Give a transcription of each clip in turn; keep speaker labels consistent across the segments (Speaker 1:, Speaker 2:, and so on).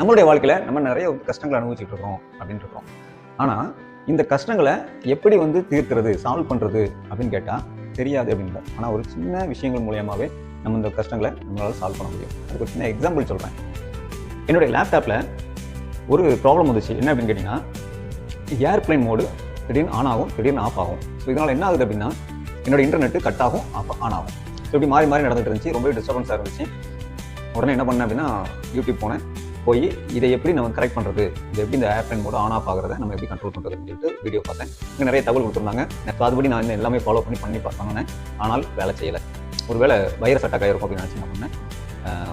Speaker 1: நம்மளுடைய வாழ்க்கையில் நம்ம நிறைய கஷ்டங்களை அனுபவிச்சுட்டு இருக்கிறோம் அப்படின்னு இருக்கிறோம். ஆனால் இந்த கஷ்டங்களை எப்படி தீர்க்கிறது, சால்வ் பண்ணுறது அப்படின்னு கேட்டால் தெரியாது அப்படின்னு. ஆனால் ஒரு சின்ன விஷயங்கள் மூலியமாகவே நம்ம இந்த கஷ்டங்களை நம்மளால் சால்வ் பண்ண முடியும். அதுக்கு ஒரு சின்ன எக்ஸாம்பிள் சொல்கிறேன். என்னுடைய லேப்டாப்பில் ஒரு ப்ராப்ளம் வந்துச்சு. என்ன அப்படின்னு கேட்டிங்கன்னா, ஏர்ப்ளைன் மோடு திடீர்னு ஆன் ஆகும், திடீர்னு ஆஃப் ஆகும். ஸோ இதனால் என்ன ஆகுது அப்படின்னா, என்னோடய இன்டர்நெட்டு கட் ஆகும், ஆன் ஆகும். ஸோ இப்படி மாறி மாறி நடந்துட்டு இருந்துச்சு. ரொம்ப டிஸ்டர்பன்ஸாக இருந்துச்சு. உடனே என்ன பண்ணேன் அப்படின்னா, யூடியூப் போனேன். போய் இதை எப்படி நம்ம கரெக்ட் பண்ணுறது, இது எப்படி இந்த ஏர்ப்ளைன் மோடு ஆன் ஆஃப் ஆகிறத நம்ம எப்படி கண்ட்ரோல் பண்ணுறதுன்னு சொல்லிட்டு வீடியோ பார்த்தேன். இங்கே நிறைய தகவல் கொடுத்துருந்தாங்க. எனக்கு அதுபடி நான் எல்லாமே ஃபாலோ பண்ணி பார்த்தாங்க. ஆனால் வேலை செய்யலை. ஒரு வேளை வைரஸ் அட்டாக் ஆகிருக்கும் அப்படின்னு நினச்சி என்ன பண்ணேன்,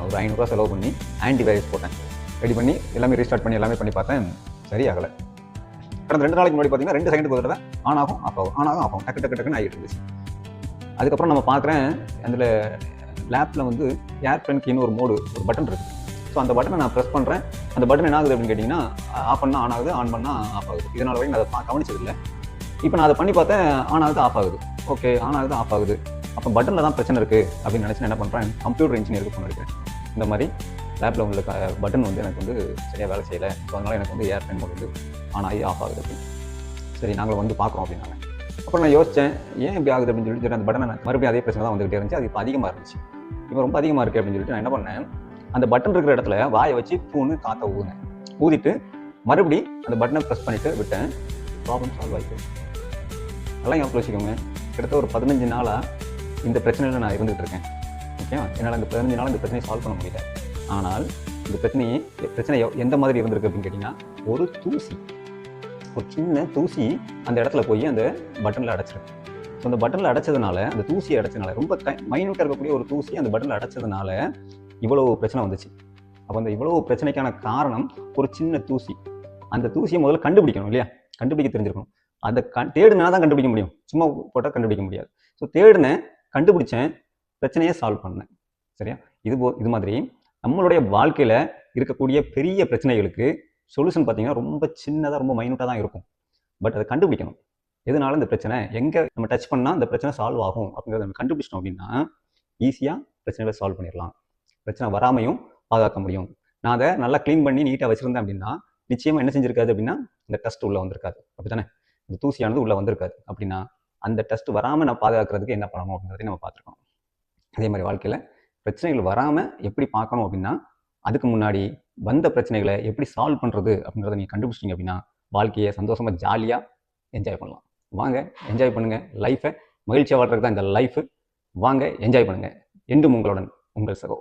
Speaker 1: ஒரு 500 ரூபா செலவு பண்ணி ஆன்டி வைரஸ் போட்டேன். ரெடி பண்ணி எல்லாமே ரீஸ்டார்ட் பண்ணி எல்லாமே பண்ணி பார்த்தேன். சரியாகலை. கடந்த 2 நாளைக்கு முன்னாடி பார்த்தீங்கன்னா 2 செகண்டுக்கு ஒரு தடவை ஆன் ஆகும், ஆஃப் ஆகும், ஆன் ஆகும், ஆஃப் ஆகும், டக்குன்னு ஆகிட்டு இருந்துச்சு. அதுக்கப்புறம் நம்ம பார்க்குறேன், அதில் லேப்பில் ஏர்ப்ளைனுக்கு இன்னும் ஒரு பட்டன் இருக்குது. ஸோ அந்த பட்டனை நான் ப்ரெஸ் பண்ணுறேன். அந்த பட்டன் என்ன ஆகுது அப்படின்னு கேட்டிங்கன்னா, ஆஃப் பண்ணால் ஆன் ஆகுது, ஆன் பண்ணால் ஆஃப் ஆகுது. இதனால் வரைக்கும் நான் அதை கவனிச்சதில்லை. இப்போ நான் அதை பண்ணி பார்த்தேன், ஆன் ஆகுது, ஆஃப் ஆகுது. ஓகே, ஆன் ஆகுது, ஆஃப் ஆகுது. அப்போ பட்டனில் தான் பிரச்சனை இருக்குது அப்படின்னு நினச்சி என்ன பண்ணுறேன், கம்ப்யூட்டர் இன்ஜினியருக்கு ஃபோன் எடுக்கிறேன். இந்த மாதிரி லேப்பில் உள்ள பட்டன் எனக்கு சரியாக வேலை செய்யலை. ஸோ அதனால் எனக்கு ஏர்ப்ளைன் மோடு ஆன் ஆகி ஆஃப் ஆகுது அப்படின்னு. சரி, நாங்களும் பார்க்குறோம் அப்படின்னாங்க. அப்புறம் நான் யோசித்தேன், ஏன் இப்படி ஆகுது அப்படின்னு சொல்லிட்டு அந்த பட்டனை மறுபடியும் அதே பிரச்சனை தான் வந்துகிட்டே இருந்துச்சு. அது இப்போ அதிகமாக இருந்துச்சு. இப்போ ரொம்ப அதிகமாக இருக்குது அப்படின்னு சொல்லிட்டு நான் என்ன பண்ணேன், அந்த பட்டன் இருக்கிற இடத்துல வாயை வச்சு பூன்னு காற்றை ஊதிட்டு மறுபடி அந்த பட்டனை ப்ரெஸ் பண்ணிவிட்டு விட்டேன். ப்ராப்ளம் சால்வ் ஆகிட்டு. நல்லா ஞாபகம் வச்சுக்கோங்க, கிட்டத்தட்ட ஒரு 15 நாளாக இந்த பிரச்சனையில் நான் இருந்துகிட்டு இருக்கேன். ஓகேவா? என்னால் இந்த 15 நாள் இந்த பிரச்சனையை சால்வ் பண்ண முடியல. ஆனால் இந்த பிரச்சனை எந்த மாதிரி இருந்திருக்கு அப்படின்னு கேட்டிங்கன்னா, ஒரு சின்ன தூசி அந்த இடத்துல போய் அந்த பட்டனில் அடைச்சிருக்கு. ஸோ அந்த பட்டனில் அடைச்சதுனால, அந்த தூசியை அடைச்சதுனால, ரொம்ப மைனூட்டாக இருக்கக்கூடிய ஒரு தூசி அந்த பட்டனில் அடைச்சதுனால இவ்வளவு பிரச்சனை வந்துச்சு. அப்போ அந்த இவ்வளவு பிரச்சனைக்கான காரணம் ஒரு சின்ன தூசி. அந்த தூசியை முதல்ல கண்டுபிடிக்கணும் இல்லையா? கண்டுபிடிக்க தெரிஞ்சிருக்கணும். அதை தேடுனா தான் கண்டுபிடிக்க முடியும். சும்மா போட்டால் கண்டுபிடிக்க முடியாது. ஸோ தேடுனேன், கண்டுபிடிச்சேன், பிரச்சனையை சால்வ் பண்ணேன். சரியா? இது மாதிரி நம்மளுடைய வாழ்க்கையில் இருக்கக்கூடிய பெரிய பிரச்சனைகளுக்கு சொல்யூஷன் பார்த்தீங்கன்னா ரொம்ப சின்னதாக, ரொம்ப மைனூட்டாக தான் இருக்கும். பட் அதை கண்டுபிடிக்கணும். எதனால இந்த பிரச்சனை, எங்கே நம்ம டச் பண்ணால் இந்த பிரச்சனை சால்வ் ஆகும் அப்படிங்கிறத நம்ம கண்டுபிடிச்சிட்டோம் அப்படின்னா ஈஸியாக பிரச்சனைகளை சால்வ் பண்ணிடலாம். பிரச்சனை வராமையும் பாதுகாக்க முடியும். நான் அதை நல்லா க்ளீன் பண்ணி நீட்டாக வச்சுருந்தேன் அப்படின்னா நிச்சயமாக என்ன செஞ்சிருக்காது அப்படின்னா, இந்த டஸ்ட் உள்ளே வந்திருக்காது. அப்படி தானே? இந்த தூசியானது உள்ளே வந்திருக்காது. அப்படின்னா அந்த டஸ்ட் வராமல் நான் பாதுகாக்கிறதுக்கு என்ன பண்ணணும் அப்படிங்கிறதையும் நம்ம பார்த்துருக்கோம். அதே மாதிரி வாழ்க்கையில் பிரச்சனைகள் வராமல் எப்படி பார்க்கணும் அப்படின்னா, அதுக்கு முன்னாடி வந்த பிரச்சனைகளை எப்படி சால்வ் பண்ணுறது அப்படிங்கிறத நீங்கள் கண்டுபிடிச்சிங்க அப்படின்னா வாழ்க்கையை சந்தோஷமாக ஜாலியாக என்ஜாய் பண்ணலாம். வாங்க என்ஜாய் பண்ணுங்கள். லைஃபை மகிழ்ச்சியாக வாழ்றதுக்கு தான் இந்த லைஃபு. வாங்க என்ஜாய் பண்ணுங்கள். என்றும் உங்களுடன் உங்கள் சகோ.